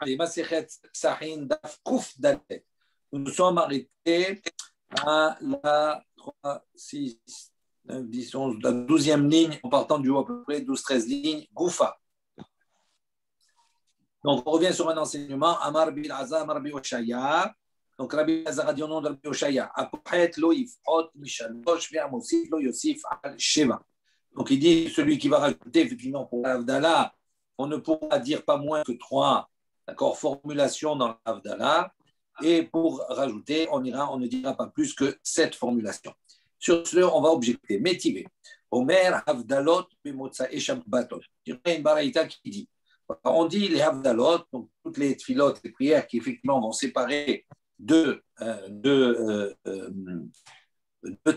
Allez, Masechet Sahin Daf Kouf Dalet. Nous nous sommes arrêtés à la 3, 6, 9, 10, 11, la 12e ligne, en partant du haut à peu près 12-13 lignes, Goufa. Donc, on revient sur un enseignement. Amar bil Azam, Rabbi Oshaya. Donc, Rabbi Azar a dit au nom de Rabbi Oshaya. Apochet lo yifhot mishalosh ve'amosif lo yosif al sheva. Donc, il dit celui qui va rajouter, effectivement, pour l'Avdallah, on ne pourra dire pas moins que 3 formulations dans l'Avdallah. Et pour rajouter, on ne dira pas plus que 7 formulations. Sur ce, on va objecter. Métivé. Omer Havdalot bemotsa et Shabbatot. Il y a une baraïta qui dit. On dit les Havdalot, donc toutes les tfilotes, les prières qui effectivement vont séparer deux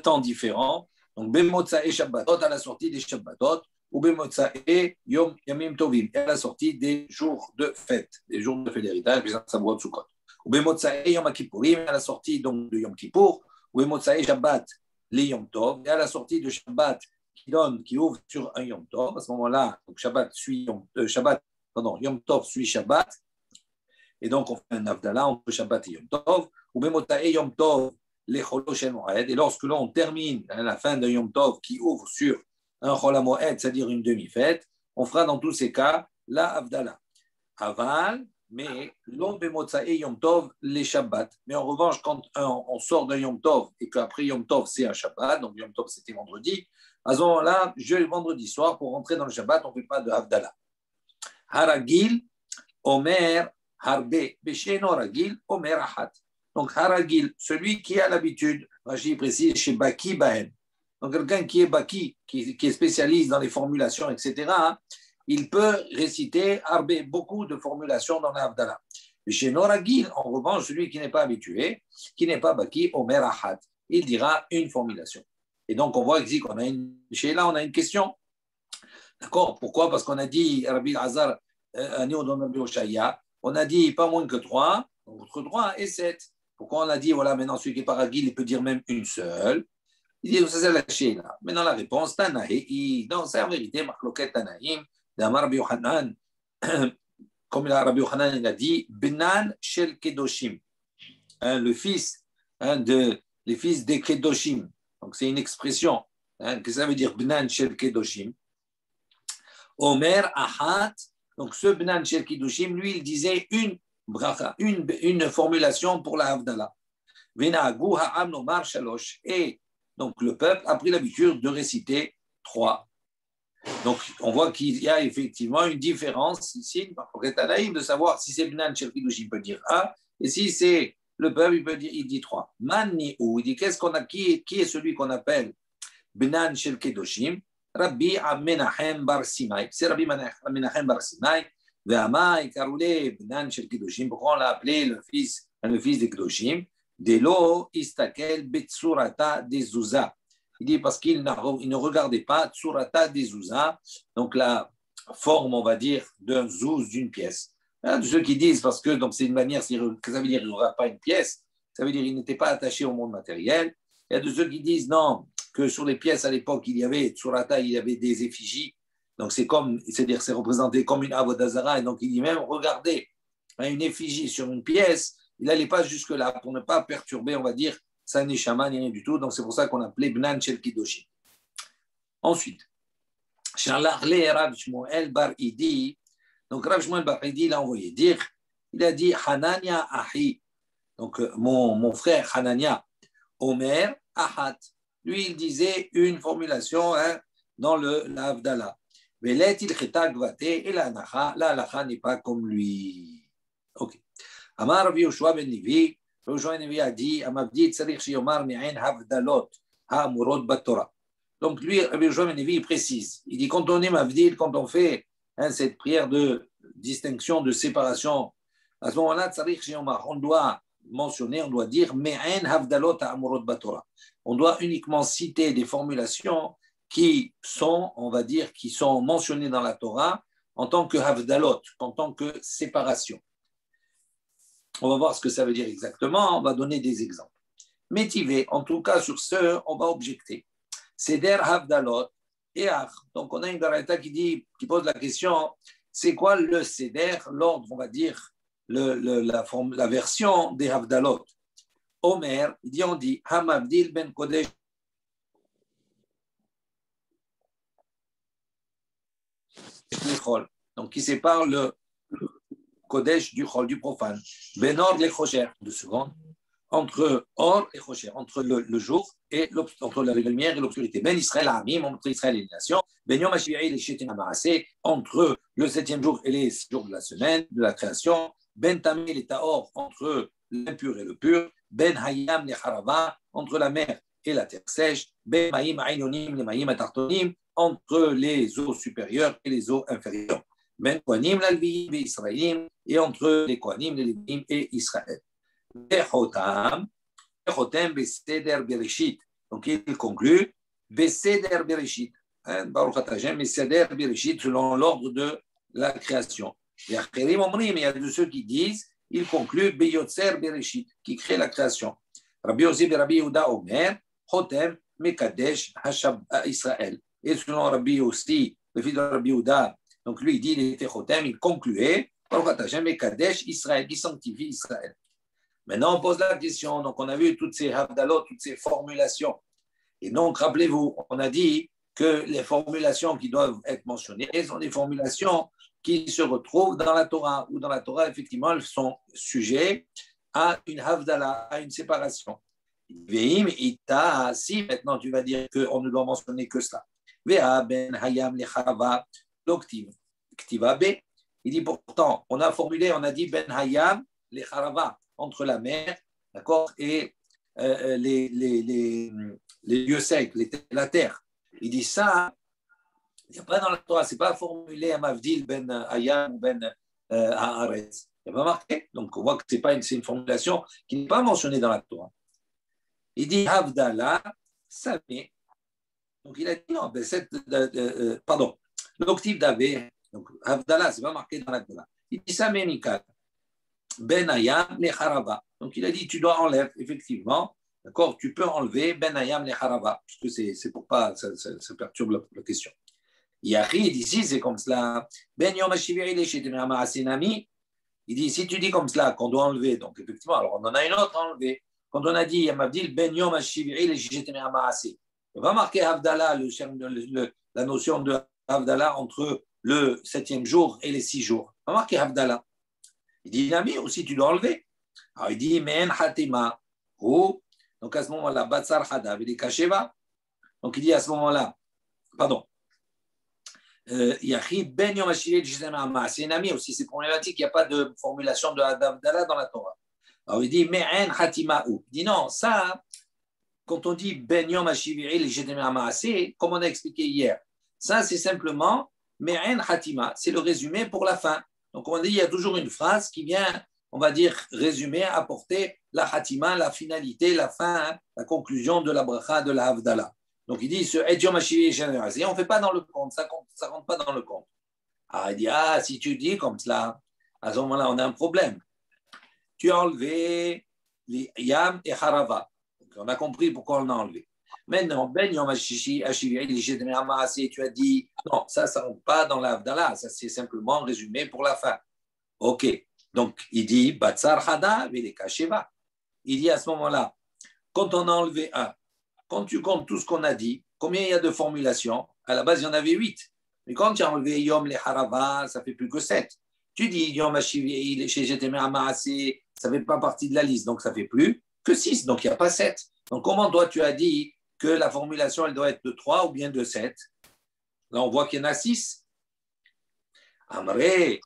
temps différents. Donc, Bemotsa et Shabbatot à la sortie des Shabbatot, ou Bemotsa et Yamim Tovim à la sortie des jours de fête, des jours de fête d'héritage, les Sabbatot Sukkot. Ou Bemotsa et Yom Kippourim à la sortie donc, de Yom Kippour, ou Bemotsa et Shabbat, les Yom Tov, et à la sortie de Shabbat qui ouvre sur un Yom Tov. À ce moment-là, donc Yom Tov suit Shabbat, et donc on fait un Avdallah entre Shabbat et Yom Tov, ou Bemotsa et Yom Tov, les Cholosh el Moed, et lorsque l'on termine à la fin d'un Yom Tov qui ouvre sur un Chol HaMoed, c'est-à-dire une demi-fête, on fera dans tous ces cas la Avdallah. Aval, mais l'on Bemotsa et Yom Tov, les Shabbat. Mais en revanche, quand on sort d'un Yom Tov et qu'après Yom Tov c'est un Shabbat, donc Yom Tov c'était vendredi, à ce moment-là, vendredi soir, pour rentrer dans le Shabbat, on ne fait pas de Avdallah. Haragil, Omer, Harbe, Besheno Ragil, Omer Ahat. Donc, Haragil, celui qui a l'habitude, Rashi précise, chez Baki Bahen. Donc, quelqu'un qui est Baki, qui est spécialiste dans les formulations, etc., il peut réciter Harbe, beaucoup de formulations dans l'Avdallah. Chez Noragil, en revanche, celui qui n'est pas habitué, qui n'est pas Baki, Omer Ahat, il dira une formulation. Et donc, on voit ici qu'on a on a une question. D'accord? Pourquoi? Parce qu'on a dit, Rabbi Azar, on a dit pas moins que 3, entre 3 et 7. Pourquoi on a dit, voilà, maintenant celui qui est paragil, il peut dire même une seule. Il dit, ça c'est la Sheila. Maintenant la réponse, Tanahi, non, c'est en vérité, Marloket Tanaïm, d'Amar Rabbi Yochanan, comme Rabbi Yochanan il a dit, Benan Shel Kedoshim, le fils, les fils des Kedoshim. Donc c'est une expression. Que ça veut dire Benan Shel Kedoshim? Omer Ahat, donc ce Benan Shel Kedoshim, lui, il disait une bracha, une formulation pour la Havdalah. Venagu ha'am nomar shalosh. Et donc le peuple a pris l'habitude de réciter 3. Donc on voit qu'il y a effectivement une différence ici, de savoir si c'est Benan Shel Kedoshim, il peut dire 1, et si c'est le peuple, il dit 3. Mani ou, il dit qu'est-ce qu'on a, qui est celui qu'on appelle Benan Shel Kedoshim? Rabbi Menachem Bar Sinai. C'est Rabbi Menachem Bar Sinai. Pourquoi on l'a appelé le fils des Kedoshim? Delo istakel betsurata des Zouza. Il dit parce qu'il ne regardait pas tsurata des Zouza, donc la forme, on va dire, d'un zouz, d'une pièce. De ceux qui disent, parce que donc c'est une manière, que ça veut dire qu'il ne regarde pas une pièce, ça veut dire qu'il n'était pas attaché au monde matériel. Il y a de ceux qui disent non, que sur les pièces à l'époque, il y avait tsurata, il y avait des effigies. Donc c'est-à-dire c'est représenté comme une avodazara, et donc il dit même regarder une effigie sur une pièce, il n'allait pas jusque-là pour ne pas perturber, on va dire, sa neshama, ni rien du tout. Donc c'est pour ça qu'on appelait Benan Shel Kedoshim. Ensuite, Shalachle Rav Shmuel Bar Idi, donc Rav Shmuel Bar Idi l'a envoyé dire, il a dit Hanania Ahi, donc mon frère Hanania, Omer Ahat, lui il disait une formulation dans l'Avdallah. Et la halacha n'est pas comme lui. Ok. Amar Rabbi Yoshua ben Levi, Rabbi Yoshua ben Levi a dit, Amavdi tzarich sheyomar mi'en havdalot ha'amurot batorah. Donc lui, Rabbi Yoshua ben Levi, il précise. Il dit quand on est mavdil, quand on fait cette prière de distinction, de séparation, à ce moment-là, tzarich sheyomar, on doit mentionner, on doit dire mi'en havdalot ha'amurot batorah. On doit uniquement citer des formulations qui sont, on va dire, qui sont mentionnés dans la Torah en tant que havdalot, en tant que séparation. On va voir ce que ça veut dire exactement, on va donner des exemples. Métivé, en tout cas sur ce, on va objecter. Seder havdalot et ach. Donc on a une baraita qui pose la question, c'est quoi le seder, l'ordre, on va dire, la version des Havdalot. Omer, on dit Hamavdil ben Kodesh. Donc, qui sépare le Kodesh du Chol, du profane. Benor les Chocher, 2 secondes. Entre Or et Chocher, entre le jour et entre la lumière et l'obscurité. Ben Israël Amim, entre Israël et les nations. Ben Yom HaShivi'i les Shetim HaMaaseh, entre le 7e jour et les 6 jours de la semaine, de la création. Ben Tamil et Taor, entre l'impur et le pur. Ben Hayam les Harava, entre la mer et la terre sèche. Ben Maïm Aïnonim les Maïm Atartonim, entre les eaux supérieures et les eaux inférieures. Ben Kohanim l'Alviim et Israélim, et entre les Kohanim, les Léviim et Israël. Bechotam Beseder Bereshit. Donc il conclut Beseder Bereshit. Baruch Atahem, Beseder Bereshit, selon l'ordre de la création. Et il y a de ceux qui disent, il conclut Beyotzer Bereshit, qui crée la création. Rabbi Yossi ben Rabbi Yehuda Omer, Chotem Mekadesh Hashab Israël. Et selon Rabbi Yossi, le fils de Rabbi Yehuda, donc lui il dit, il était Chotem, il concluait Baruch Atahem Mekadesh Israël, qui sanctifie Israël. Maintenant, on pose la question. Donc, on a vu toutes ces havdalot, toutes ces formulations. Et donc, rappelez-vous, on a dit que les formulations qui doivent être mentionnées sont des formulations qui se retrouvent dans la Torah, ou dans la Torah, effectivement, elles sont sujets à une havdalah, à une séparation. Veim ita, si maintenant tu vas dire qu'on ne doit mentionner que ça. Vea ben hayam lechava l'oktiv. Ktiva b. Il dit pourtant, on a formulé, on a dit ben hayam lecharava, entre la mer, d'accord, et les lieux secs, la terre. Il dit ça, il n'y a pas dans la Torah, ce n'est pas formulé à Mavdil ben Hayam ou ben Haaretz. Il n'y a pas marqué. Donc on voit que c'est une formulation qui n'est pas mentionnée dans la Torah. Il dit Havdalah, Samé. Donc il a dit non, pardon, l'octive d'Avé, donc Havdalah, ce n'est pas marqué dans la Torah. Il dit Samé Mikal. Ben Hayam le Harava. Donc il a dit tu dois enlever, effectivement, d'accord, tu peux enlever Ben Hayam le Harava, parce que c'est pour pas, ça perturbe la question. Yachid, ici c'est comme cela. Ben Yom HaShivi'i le Shetim HaMaaseh Nami. Il dit si tu dis comme cela qu'on doit enlever, donc effectivement, alors on en a une autre à enlever. Quand on a dit Yamavdil Ben Yom HaShivi'i le Shetim HaMaaseh, on va marquer Havdalah, la notion de Havdalah entre le 7e jour et les 6 jours. On va marquer Havdalah. Il dit, Nami, aussi tu dois enlever. Alors il dit, Men Hatima. Oh. Donc à ce moment-là, Batsar Hada, il dit Kasheva. Donc il dit à ce moment-là, pardon, Yachid Ben Yom HaShivi'i Jizema HaMaaseh Nami aussi, c'est problématique, il n'y a pas de formulation de Havdalah dans la Torah. Alors il dit, Men Hatima. Il dit, non, ça, quand on dit Ben Yom HaShivi'i Jizema HaMaaseh, comme on a expliqué hier, ça c'est simplement Men Hatima, c'est le résumé pour la fin. Donc, on dit il y a toujours une phrase qui vient, on va dire, résumer, apporter la khatima, la finalité, la fin, la conclusion de la bracha, de la havdalah. Donc, il dit, ce Yom HaShivi'i généralisé, on ne fait pas dans le compte, ça ne rentre pas dans le compte. Ah, il dit, si tu dis comme cela, à ce moment-là, on a un problème. Tu as enlevé les Yam et Harava. Donc, on a compris pourquoi on a enlevé. Maintenant, Ben Yom HaShivi'i, tu as dit, non, ça ne rentre pas dans la Havdalah, ça c'est simplement résumé pour la fin. Ok, donc il dit, Batsar Hada, Veleka Sheva. Il dit à ce moment-là, quand on a enlevé un, quand tu comptes tout ce qu'on a dit, combien il y a de formulations? À la base, il y en avait 8. Mais quand tu as enlevé Yom le Harava, ça fait plus que 7. Tu dis Yom HaShivi'i, ça ne fait pas partie de la liste, donc ça fait plus que 6, donc il n'y a pas 7. Donc comment toi tu as dit que la formulation, elle doit être de 3 ou bien de 7. Là, on voit qu'il y en a 6. Amré.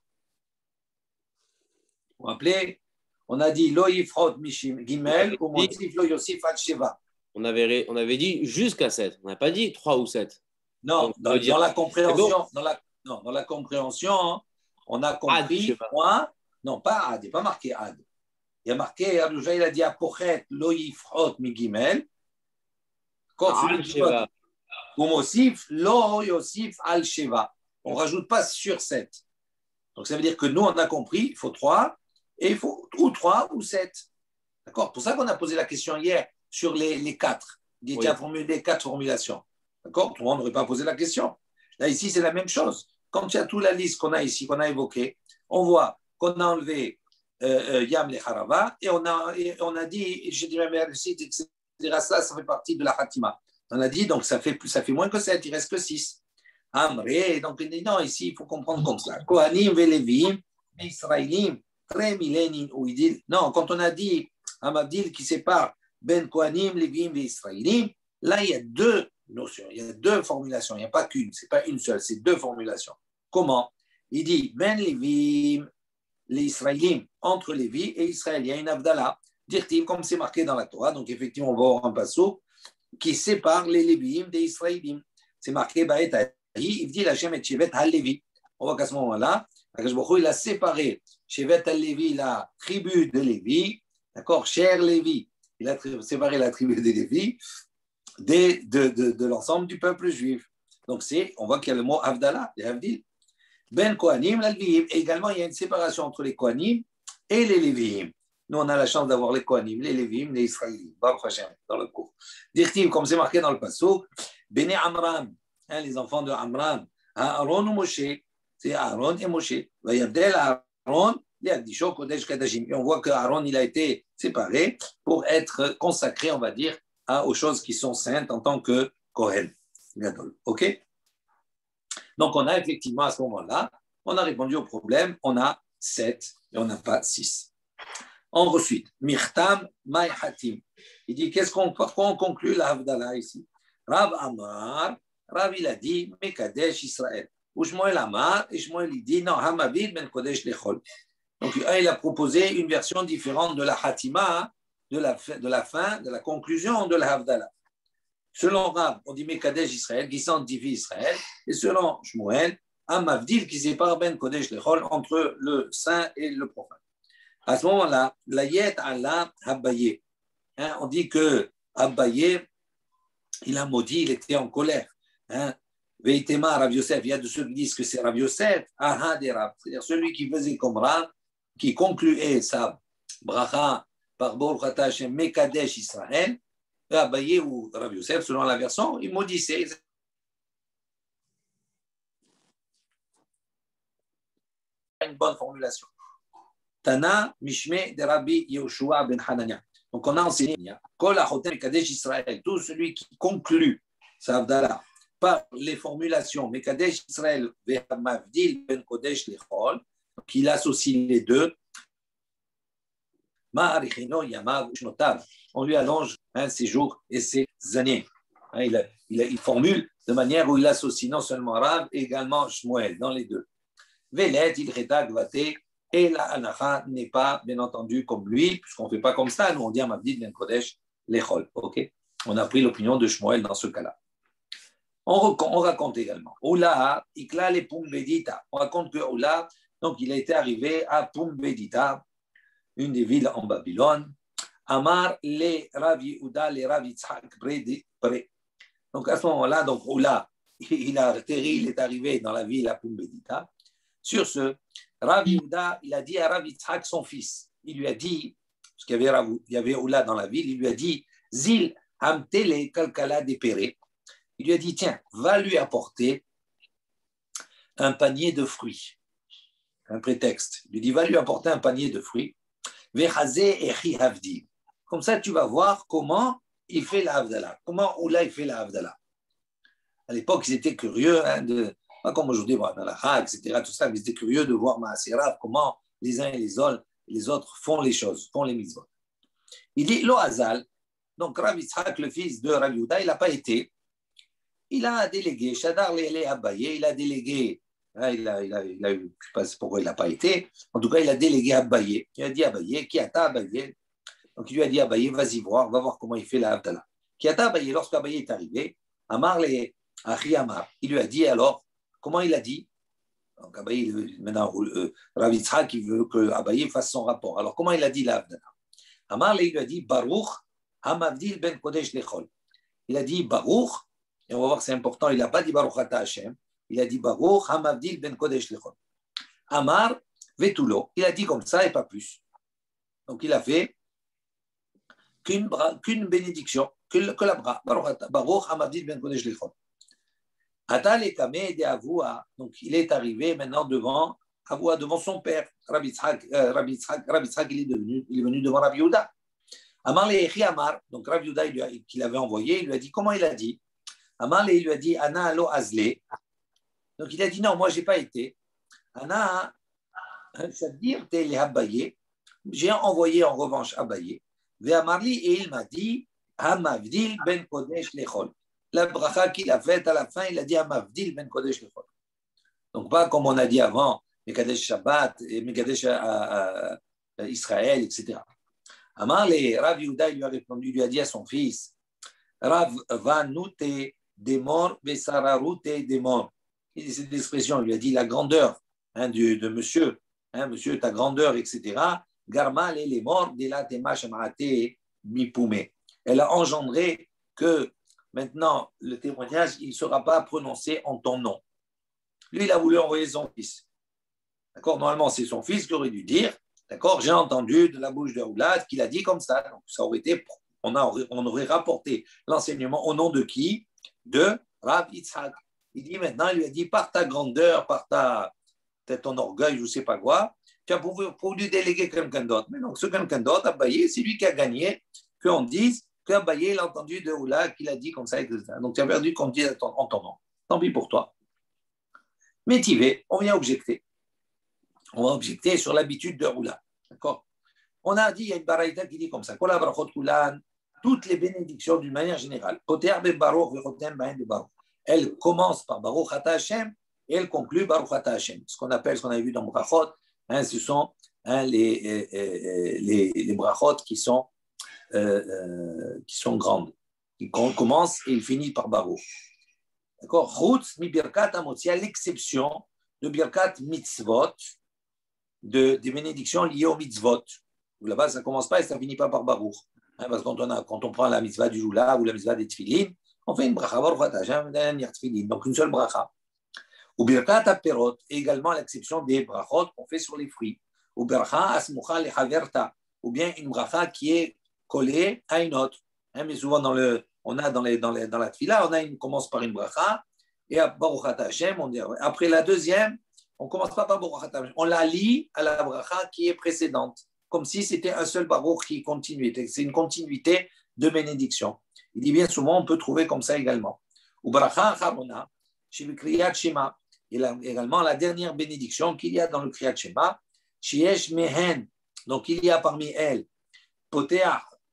Vous vous rappelez, on a dit Lo yifrot mishim gimel ou motif lo yosif al sheva. On avait dit jusqu'à 7. On n'a pas dit 3 ou 7. Non, dans la compréhension, dans la compréhension, on a compris 3. Non, pas Ad, il n'y a pas marqué Ad. Il y a marqué, il a dit Apochet lo yifrot mi gimel. On ne rajoute pas sur 7. Donc ça veut dire que nous, on a compris, il faut 3, et il faut ou 3 ou 7. D'accord? Pour ça qu'on a posé la question hier sur les 4. Il y a formulé 4 formulations. D'accord? Tout le monde n'aurait pas posé la question. Là, ici, c'est la même chose. Quand il y a toute la liste qu'on a ici, qu'on a évoquée, on voit qu'on a enlevé Yam le Harava, et on a dit, je dirais, merci, etc. Ça fait partie de la Hatima. On a dit, donc ça fait moins que 7, il reste que 6. Amré, donc il dit, non, ici, il faut comprendre comme ça. Kohanim velevim, Israélim, très millénin, où il dit, non, quand on a dit, Amabdil qui sépare Ben Kohanim, Levim et Israélim, là, il y a deux notions, il y a deux formulations, il n'y a pas qu'une, c'est pas une seule, c'est deux formulations. Comment? Il dit, Ben Levim, les Israélim, entre Lévi et Israël, il y a une Avdala, dire-t-il, comme c'est marqué dans la Torah, donc effectivement, on va avoir un passage qui sépare les Léviim des Israélim. C'est marqué, il dit, la Shem et Shevet ha-Lévi. On voit qu'à ce moment-là, il a séparé Shevet ha-Lévi, la tribu de Lévi, d'accord, cher Lévi, il a séparé la tribu de Lévi de l'ensemble du peuple juif. Donc, on voit qu'il y a le mot Avdala, les Avdil. Ben Kohanim, l'Alviim. Et également, il y a une séparation entre les Kohanim et les Léviim. Nous, on a la chance d'avoir les Kohanim, les Léviim, les Israélites. Baruch Hashem, dans le cours. Dirtiv, comme c'est marqué dans le Passouk, Bene Amram, les enfants de Amram, Aaron ou Moshe, c'est Aaron et Moshe. Vayabdel Aaron, Liagdisho, Kodesh Kadashim. Et on voit que Aaron, il a été séparé pour être consacré, on va dire, aux choses qui sont saintes en tant que Kohen. OK? Donc, on a effectivement, à ce moment-là, on a répondu au problème, on a 7 et on n'a pas 6. Ensuite, Mirtam Mai Hatim. Il dit, pourquoi on conclut la Havdalah ici? Rav Amar, Rav il a dit, Mekadesh Israël. Ou Shmuel Amar, et Shmuel il dit, non, Hamavid Ben Kodesh Lechol. Donc, il a proposé une version différente de la Hatima, de la fin, de la conclusion de la Havdalah. Selon Rav, on dit Mekadesh Israël, qui sanctifie Israël, et selon Shmuel, Amavdil, qui sépare Ben Kodesh Lechol entre le saint et le profane. À ce moment-là, l'ayet Allah Abaye. On dit que Abaye, il a maudit, il était en colère. Veitema Rav Yosef, il y a de ceux qui disent que c'est Rav Yosef, Aha des Rav, c'est-à-dire celui qui faisait comme Rav, qui concluait sa bracha par Baruch Hashem Mekadesh Israël. Abaye ou Rav Yosef, selon la version, il maudissait. Une bonne formulation. Tana Mishme de Rabbi Yehoshua ben Hanania. Donc on a enseigné Kol Achotem Mekadesh Israël, tout celui qui conclut sa Havdalah par les formulations Mekadesh Israël Ve'amavdil ben Kodesh Lechol, qu'il associe les deux. Ma'arichino Yamav Shnotav. On lui allonge ses jours et ses années. Il formule de manière où il associe non seulement Rav, et également Shmuel, dans les deux. Velet, il rédacte Vaté, et la Hanacha n'est pas, bien entendu, comme lui, puisqu'on ne fait pas comme ça. Nous, on dit à Mavdil Ben Kodesh Lechol. Okay? On a pris l'opinion de Shmuel dans ce cas-là. On raconte également. Oula, Ikla le Pumbedita. On raconte que Oula, donc il a été arrivé à Pumbedita, une des villes en Babylone. Amar le Rav Yehuda le Rav Yitzhak près. Donc à ce moment-là, donc Oula, il est arrivé dans la ville à Pumbedita. Sur ce, Rav Yehuda, il a dit à Rav Yitzhak, son fils, il lui a dit, parce qu'il y avait Oula dans la ville, il lui a dit, Zil Hamtele Kalkala Depere. Il lui a dit, tiens, va lui apporter un panier de fruits. Un prétexte. Il lui dit, va lui apporter un panier de fruits. Vechazé Echi Havdi. Comme ça, tu vas voir comment il fait la Havdalah. Comment Oula il fait la Havdalah. À l'époque, ils étaient curieux, pas comme aujourd'hui, dans la Hag, etc., tout ça, mais ils étaient curieux de voir Maaserav, comment les uns et les autres font les choses, font les mitzvot. Il dit, Lo Hazal, donc Rav Yitzhak, le fils de Rav Yehuda, il n'a pas été. Il a délégué, Shadar Lele Abaye, il a délégué, il a eu, je ne sais pas pourquoi il n'a pas été, en tout cas, il a délégué Abaye. Il a dit Abaye, qui a Abaye. Donc, il lui a dit Abaye, vas-y voir, va voir comment il fait la Havdalah. Qui a Abaye, lorsqu'Abaye est arrivé, Amar le Achi Amar, il lui a dit alors, comment il a dit? Donc, Abaye, maintenant, Rav Yitzhak, il veut que Abaye fasse son rapport. Alors, comment il a dit la Havdalah? Amar, il lui a dit Baruch Hamavdil ben Kodesh Lechol. Il a dit Baruch, et on va voir, c'est important, il n'a pas dit Baruch Ata Hashem, il a dit Baruch Hamavdil ben Kodesh Lechol. Amar Vetulo, il a dit comme ça et pas plus. Donc, il a fait qu'une bénédiction, que la bra, Baruch Hamavdil ben Kodesh Lechol. Donc, il est arrivé maintenant devant Avoua devant son père. Rabbi Yitzhak, il est venu devant Rabbi Yehuda. Amar le Echi Amar, donc Rabbi Yehuda qui l'avait envoyé, il lui a dit, comment il a dit? Amar il lui a dit, Ana alo azle. Donc il a dit, non, moi je n'ai pas été. Ana, c'est-à-dire, j'ai envoyé en revanche Abaye. Et il m'a dit, Hamavdil ben Kodesh lechol. La bracha qu'il a faite à la fin, il a dit Hamavdil ben Kodesh lechol. Donc, pas comme on a dit avant, Mekadesh Shabbat, Mekadesh Israël, etc. Amar le Rav Yehuda, il lui a répondu, il lui a dit à son fils, Rav Vanute demor Besararute demor. Il dit cette expression, il lui a dit la grandeur de monsieur, monsieur, ta grandeur, etc. Garmal et les morts, elle a engendré que maintenant le témoignage, il ne sera pas prononcé en ton nom. Lui, il a voulu envoyer son fils. D'accord? Normalement, c'est son fils qui aurait dû dire, d'accord, j'ai entendu de la bouche de Oulad qu'il a dit comme ça. Donc, ça aurait été, on aurait rapporté l'enseignement au nom de qui? De Rav Yitzhak. Il dit maintenant, il lui a dit, par ta grandeur, par peut-être ton orgueil, je ne sais pas quoi, tu as voulu déléguer quelqu'un d'autre. Mais donc, ce quelqu'un d'autre, Abaye, c'est lui qui a gagné, qu'on dise qu'Abaye, il a entendu de Oulad qu'il a dit comme ça, etc. Donc, tu as perdu qu'on dise en ton nom. Tant pis pour toi. Mais Tivé, on vient objecter. On va objecter sur l'habitude de Oulad. D'accord? On a dit, il y a une baraïta qui dit comme ça, toutes les bénédictions d'une manière générale. Elle commence par Baruch Ata Hashem et elle conclut Baruch Ata Hashem. Ce qu'on appelle, ce qu'on avait vu dans Brachot, ce sont les brachot qui sont grandes. Il commence et il finit par Baruch. D'accord? Chutz mi birkat amotzi, à l'exception de birkat mitzvot, des bénédictions liées aux mitzvot. Là-bas, ça ne commence pas et ça ne finit pas par Baruch. Parce que quand on prend la mitzvah du Joula ou la mitzvah des tefilin, on fait une bracha, Baruch Ata Hashem, donc une seule bracha. Ou birkat aperot, également à l'exception des brachot qu'on fait sur les fruits. Ou bracha asmucha lechaverta, ou bien une bracha qui est collée à une autre. Mais souvent dans la tefila, on commence par une bracha et à Baruch Ata Hashem, on dit après la deuxième, on ne commence pas par Baruch Ata Hashem, on la lie à la bracha qui est précédente, comme si c'était un seul Baruch qui continuait. C'est une continuité de bénédiction. Il dit bien souvent, on peut trouver comme ça également. Ou bracha acharona, chez le Kriyat Shema, et également la dernière bénédiction qu'il y a dans le Kriyat Shema, Shiesh Mehen, donc il y a parmi elles, Poter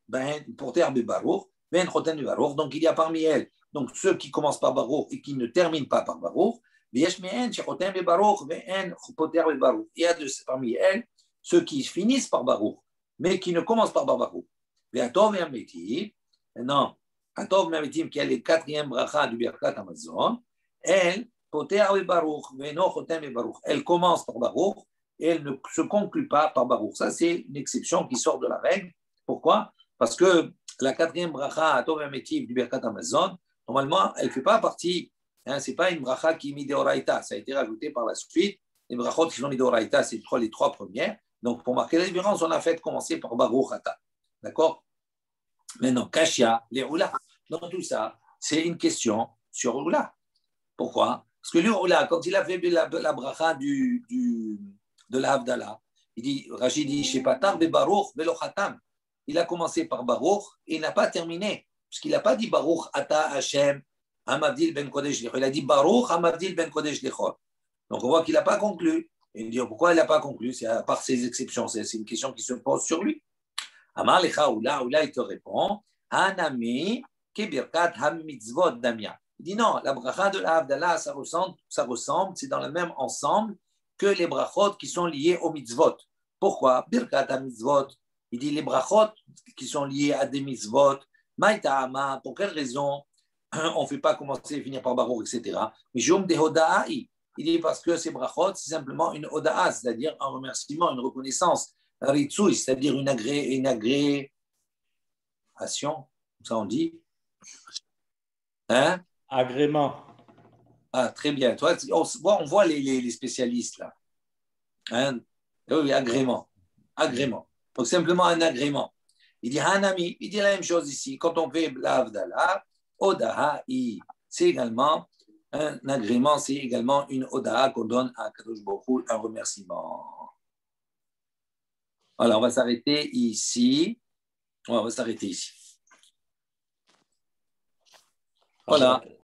Bebaruch, Ben Choten Bebaruch, donc il y a parmi elles, donc ceux qui commencent par Baruch et qui ne terminent pas par Baruch, Yesh Mehen, Choten Bebaruch, Ben Poter Bebaruch, il y a parmi elles ceux qui finissent par Baruch, mais qui ne commencent pas par Baruch. Ve'atov ve'ametim, non, Atov ve'ametim, qui est le quatrième bracha du Birkat Hamazon, elle, Poter Bebaruch, Ve'no Choten Bebaruch, elle commence par Baruch et elle ne se conclut pas par Baruch. Ça, c'est une exception qui sort de la règle. Pourquoi? Parce que la quatrième bracha, Atov ve'ametim du Birkat Hamazon, normalement, elle ne fait pas partie, ce n'est pas une bracha qui est mideoraita, ça a été rajouté par la suite. Les brachot qui sont mideoraita, c'est les trois premières. Donc, pour marquer la différence, on a fait commencer par Baruch Ata. D'accord? Maintenant, Kashia, les Oula. Dans tout ça, c'est une question sur Oula. Pourquoi? Parce que lui, Oula, quand il a fait la bracha de la Havdalah, il dit, Rachid dit, Shepatar be Baruch velo Khatam. Il a commencé par Baruch et il n'a pas terminé. Parce qu'il n'a pas dit Baruch Ata Hashem, Hamavdil ben Kodesh Lechol. Il a dit Baruch Hamavdil ben Kodesh Lechol. Donc, on voit qu'il n'a pas conclu. Et il dit pourquoi il n'a pas conclu? C'est à part ces exceptions, c'est une question qui se pose sur lui. Amar lecha Oula, il te répond Hanami kebirkat hamitzvot damia. Il dit non, la bracha de la Havdalah, ça ressemble, c'est dans le même ensemble que les brachot qui sont liés aux mitzvot. Pourquoi? Birkat hamitzvot. Il dit les brachot qui sont liés à des mitzvot. Maïta'ama, pour quelle raison on ne fait pas commencer et finir par Baruch, etc. Mais Jom de Hoda'ai. Il dit parce que ces brachot, c'est simplement une oda'a, c'est-à-dire un remerciement, une reconnaissance, un ritsui, c'est-à-dire une agréation, ça on dit. Hein? Agrément. Ah, très bien. Toi, on voit les spécialistes là. Hein? Oui, agrément. Agrément. Donc simplement un agrément. Il dit Hanami, il dit la même chose ici. Quand on fait l'Havdalah, oda'a, c'est également Un agrément, c'est également une oda qu'on donne à Kadosh Baruch Hu, un remerciement. Voilà, on va s'arrêter ici. On va s'arrêter ici. Voilà.